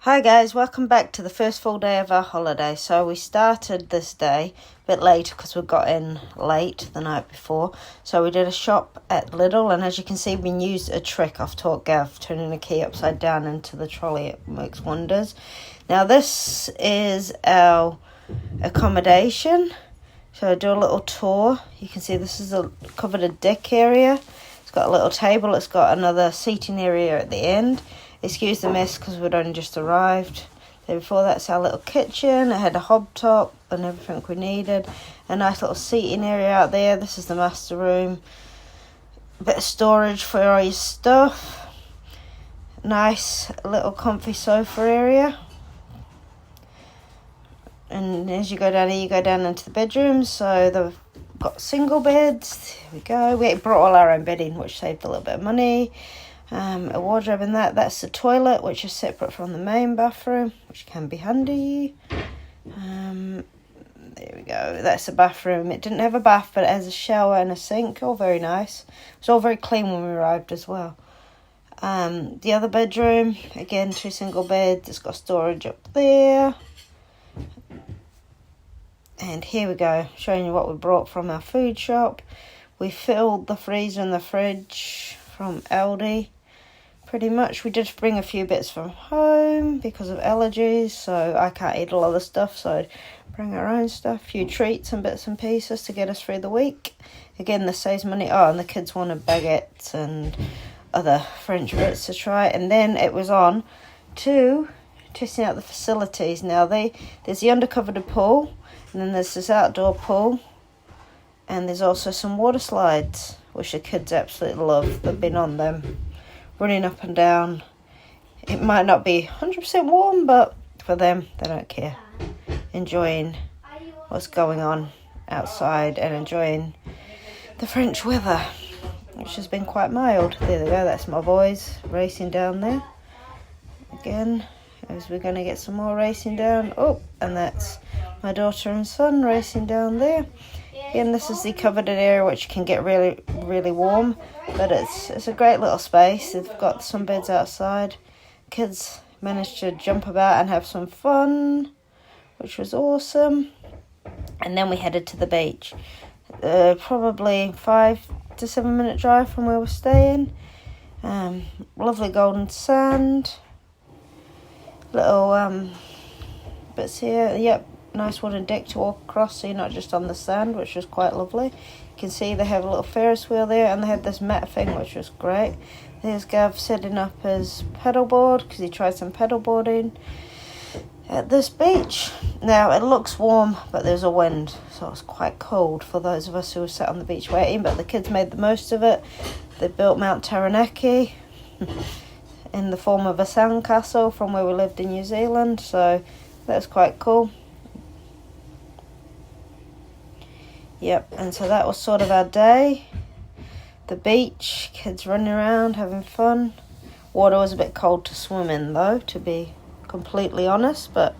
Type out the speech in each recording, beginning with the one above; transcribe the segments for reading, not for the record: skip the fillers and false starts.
Hi guys, welcome back to the first full day of our holiday. So we started this day a bit later because we got in late the night before. So we did a shop at Lidl, and as you can see we used a trick I've taught Gav, turning a key upside down into the trolley. It makes wonders. Now this is our accommodation. So I do a little tour. You can see this is covered a deck area. It's got a little table, it's got another seating area at the end. Excuse the mess because we'd only just arrived. There before that's our little kitchen. It had a hob top and everything we needed. A nice little seating area out there. This is the master room. A bit of storage for all your stuff. Nice little comfy sofa area. And as you go down here, you go down into the bedrooms. So they've got single beds. There we go. We brought all our own bedding, which saved a little bit of money. A wardrobe in that's the toilet, which is separate from the main bathroom, which can be handy. There we go. That's the bathroom. It didn't have a bath, but it has a shower and a sink. All very nice. It was all very clean when we arrived as well. The other bedroom, again, 2 single beds. It's got storage up there. And here we go, showing you what we brought from our food shop. We filled the freezer and the fridge from Aldi. Pretty much. We did bring a few bits from home because of allergies, so I can't eat a lot of stuff, so I'd bring our own stuff, a few treats and bits and pieces to get us through the week. Again, this saves money. Oh, and the kids wanted baguettes and other French bits to try. And then it was on to testing out the facilities. Now, there's the undercovered pool, and then there's this outdoor pool, and there's also some water slides, which the kids absolutely love. They've been on them, running up and down. It might not be 100% warm, but for them, they don't care. Enjoying what's going on outside and enjoying the French weather, which has been quite mild. There they go, that's my boys racing down there. Again, as we're going to get some more racing down. Oh, and that's my daughter and son racing down there. Again, this is the covered area, which can get really, really warm, but it's a great little space. They've got some beds outside. Kids managed to jump about and have some fun, which was awesome. And then we headed to the beach. Probably 5 to 7 minute drive from where we're staying. Lovely golden sand. Little bits here. Yep. Nice wooden deck to walk across, so you're not just on the sand, which was quite lovely. You can see they have a little Ferris wheel there, and they had this mat thing, which was great. There's Gav setting up his paddleboard because he tried some paddleboarding at this beach. Now it looks warm, but there's a wind, so it's quite cold for those of us who were sat on the beach waiting, but the kids made the most of it. They built Mount Taranaki in the form of a sandcastle from where we lived in New Zealand, so that was quite cool. Yep, and so that was sort of our day. The beach, kids running around, having fun. Water was a bit cold to swim in though, to be completely honest, but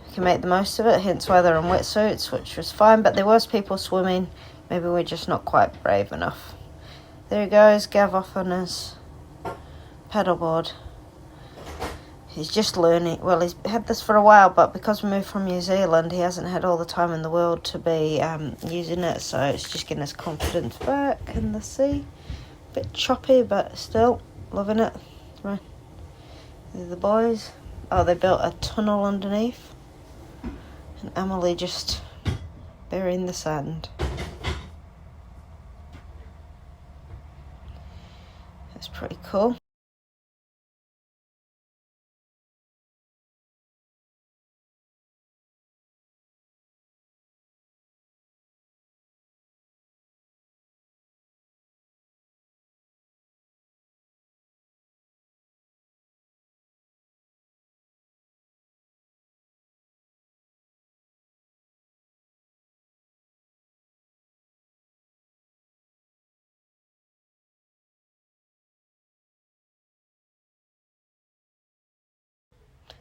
you can make the most of it, hence why they're in wetsuits, which was fine, but there was people swimming. Maybe we're just not quite brave enough. There he goes, Gav off on his paddleboard. He's just learning. Well, he's had this for a while, but because we moved from New Zealand, he hasn't had all the time in the world to be using it, so it's just getting his confidence back in the sea. Bit choppy, but still loving it. Right. There are the boys. Oh, they built a tunnel underneath. And Emily just burying the sand. That's pretty cool.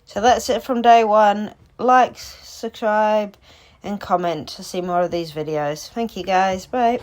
So that's it from day one. Like, subscribe, and comment to see more of these videos. Thank you guys. Bye.